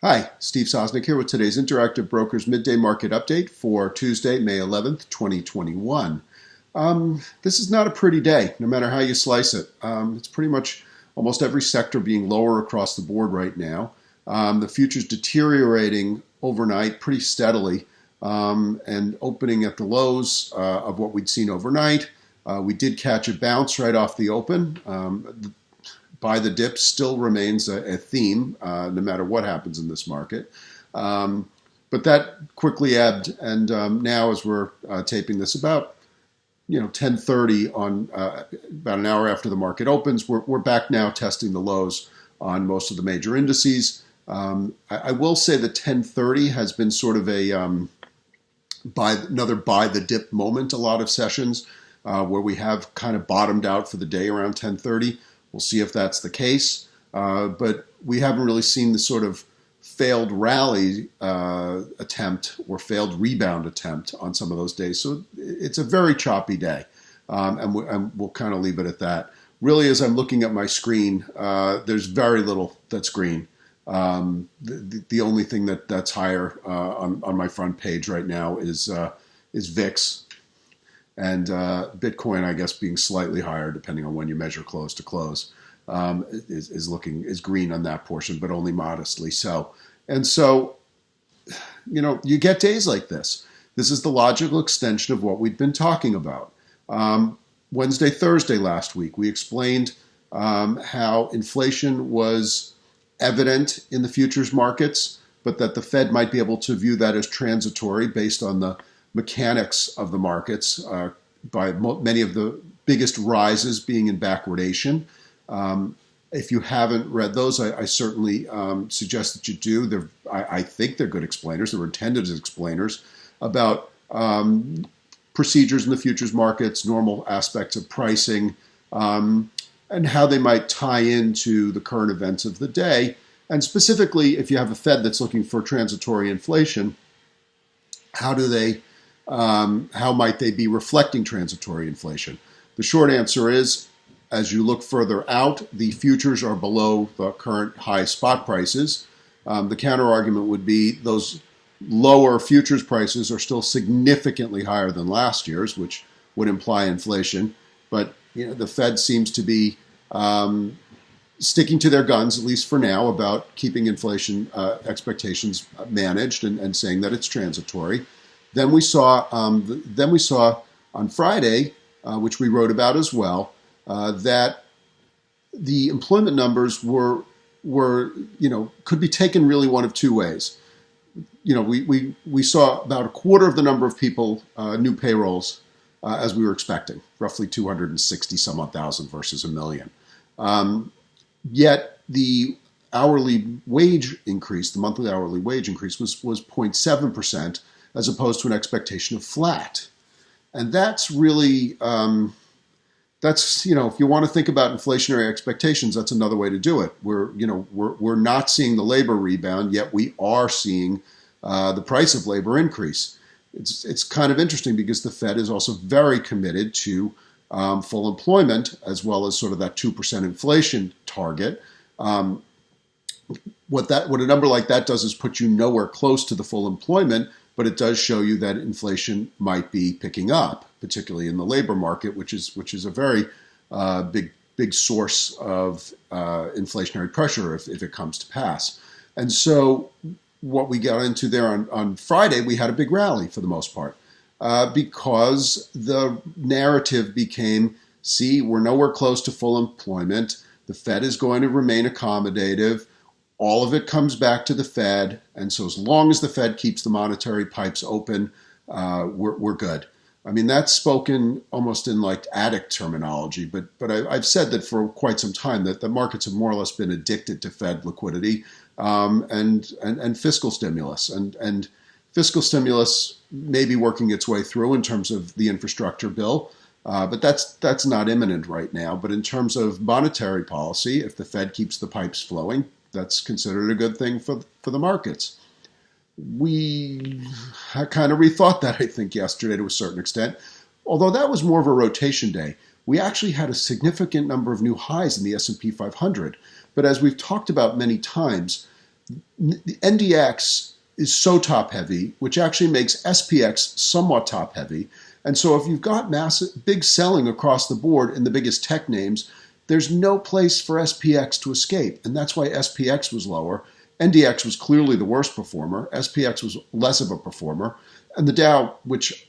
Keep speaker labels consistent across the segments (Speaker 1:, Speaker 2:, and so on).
Speaker 1: Hi, Steve Sosnick here with today's Interactive Brokers Midday Market Update for Tuesday, May 11th, 2021. This is not a pretty day, no matter how you slice it. It's pretty much almost every sector being lower across the board right now. The futures deteriorating overnight pretty steadily and opening at the lows of what we'd seen overnight. We did catch a bounce right off the open. Buy the dip still remains a theme, no matter what happens in this market. But that quickly ebbed, and now as we're taping this about 10:30 on about an hour after the market opens, we're back now testing the lows on most of the major indices. I will say that 10:30 has been sort of another buy the dip moment. A lot of sessions where we have kind of bottomed out for the day around 10:30. We'll see if that's the case, but we haven't really seen the sort of failed rally attempt or failed rebound attempt on some of those days. So it's a very choppy day, and we'll kind of leave it at that. Really, as I'm looking at my screen, there's very little that's green. The only thing that's higher on my front page right now is VIX. And Bitcoin, I guess, being slightly higher, depending on when you measure close to close, is green on that portion, but only modestly so. And so, you get days like this. This is the logical extension of what we've been talking about. Wednesday, Thursday last week, we explained how inflation was evident in the futures markets, but that the Fed might be able to view that as transitory based on the mechanics of the markets, by many of the biggest rises being in backwardation. If you haven't read those, I certainly suggest that you do. I think they're good explainers. They were intended as explainers about procedures in the futures markets, normal aspects of pricing, and how they might tie into the current events of the day. And specifically, if you have a Fed that's looking for transitory inflation, how might they be reflecting transitory inflation? The short answer is, as you look further out, the futures are below the current high spot prices. The counter argument would be those lower futures prices are still significantly higher than last year's, which would imply inflation. But the Fed seems to be sticking to their guns, at least for now, about keeping inflation expectations managed and saying that it's transitory. Then we saw on Friday, which we wrote about as well, that the employment numbers were could be taken really one of two ways. We saw about a quarter of the number of people, new payrolls, as we were expecting, roughly 260 some odd thousand versus 1 million. Yet the hourly wage increase, the monthly hourly wage increase, was 0.7%. As opposed to an expectation of flat. And that's really, if you want to think about inflationary expectations, that's another way to do it. We're not seeing the labor rebound, yet we are seeing the price of labor increase. It's kind of interesting because the Fed is also very committed to full employment, as well as sort of that 2% inflation target. What a number like that does is put you nowhere close to the full employment, but it does show you that inflation might be picking up, particularly in the labor market, which is a very big source of inflationary pressure if it comes to pass. And so what we got into there on Friday, we had a big rally for the most part because the narrative became, see, we're nowhere close to full employment. The Fed is going to remain accommodative. All of it comes back to the Fed, and so as long as the Fed keeps the monetary pipes open, we're good. I mean, that's spoken almost in like addict terminology, but I've said that for quite some time that the markets have more or less been addicted to Fed liquidity and fiscal stimulus, and fiscal stimulus may be working its way through in terms of the infrastructure bill, but that's not imminent right now. But in terms of monetary policy, if the Fed keeps the pipes flowing, that's considered a good thing for the markets. We kind of rethought that, I think, yesterday to a certain extent. Although that was more of a rotation day, we actually had a significant number of new highs in the S&P 500. But as we've talked about many times, the NDX is so top heavy, which actually makes SPX somewhat top heavy. And so if you've got massive, big selling across the board in the biggest tech names, there's no place for SPX to escape. And that's why SPX was lower. NDX was clearly the worst performer. SPX was less of a performer. And the Dow, which,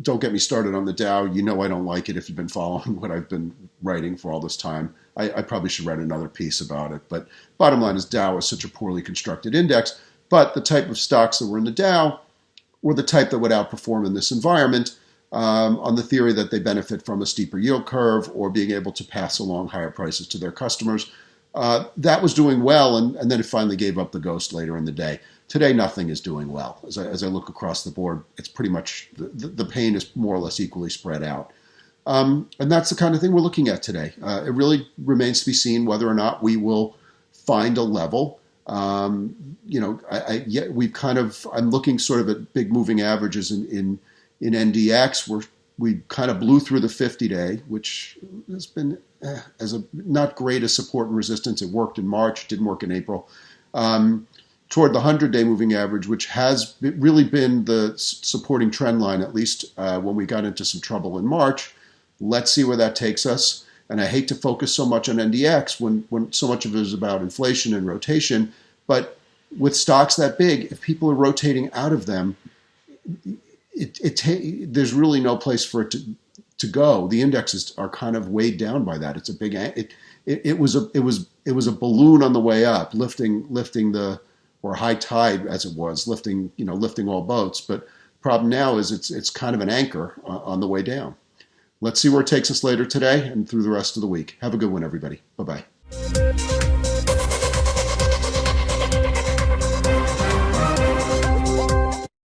Speaker 1: don't get me started on the Dow. You know I don't like it if you've been following what I've been writing for all this time. I probably should write another piece about it. But bottom line is Dow is such a poorly constructed index. But the type of stocks that were in the Dow were the type that would outperform in this environment, on the theory that they benefit from a steeper yield curve or being able to pass along higher prices to their customers. That was doing well, and then it finally gave up the ghost later in the day. Today, nothing is doing well. As I look across the board, it's pretty much, the pain is more or less equally spread out. And that's the kind of thing we're looking at today. It really remains to be seen whether or not we will find a level. I'm looking sort of at big moving averages in NDX. We kind of blew through the 50-day, which has been as a not great as support and resistance. It worked in March, didn't work in April. Toward the 100-day moving average, which has really been the supporting trend line, at least when we got into some trouble in March. Let's see where that takes us. And I hate to focus so much on NDX when so much of it is about inflation and rotation. But with stocks that big, if people are rotating out of them, there's really no place for it to go. The indexes are kind of weighed down by that. It's a big. It was a balloon on the way up, lifting the, or high tide as it was, lifting all boats. But the problem now is it's kind of an anchor on the way down. Let's see where it takes us later today and through the rest of the week. Have a good one, everybody. Bye-bye.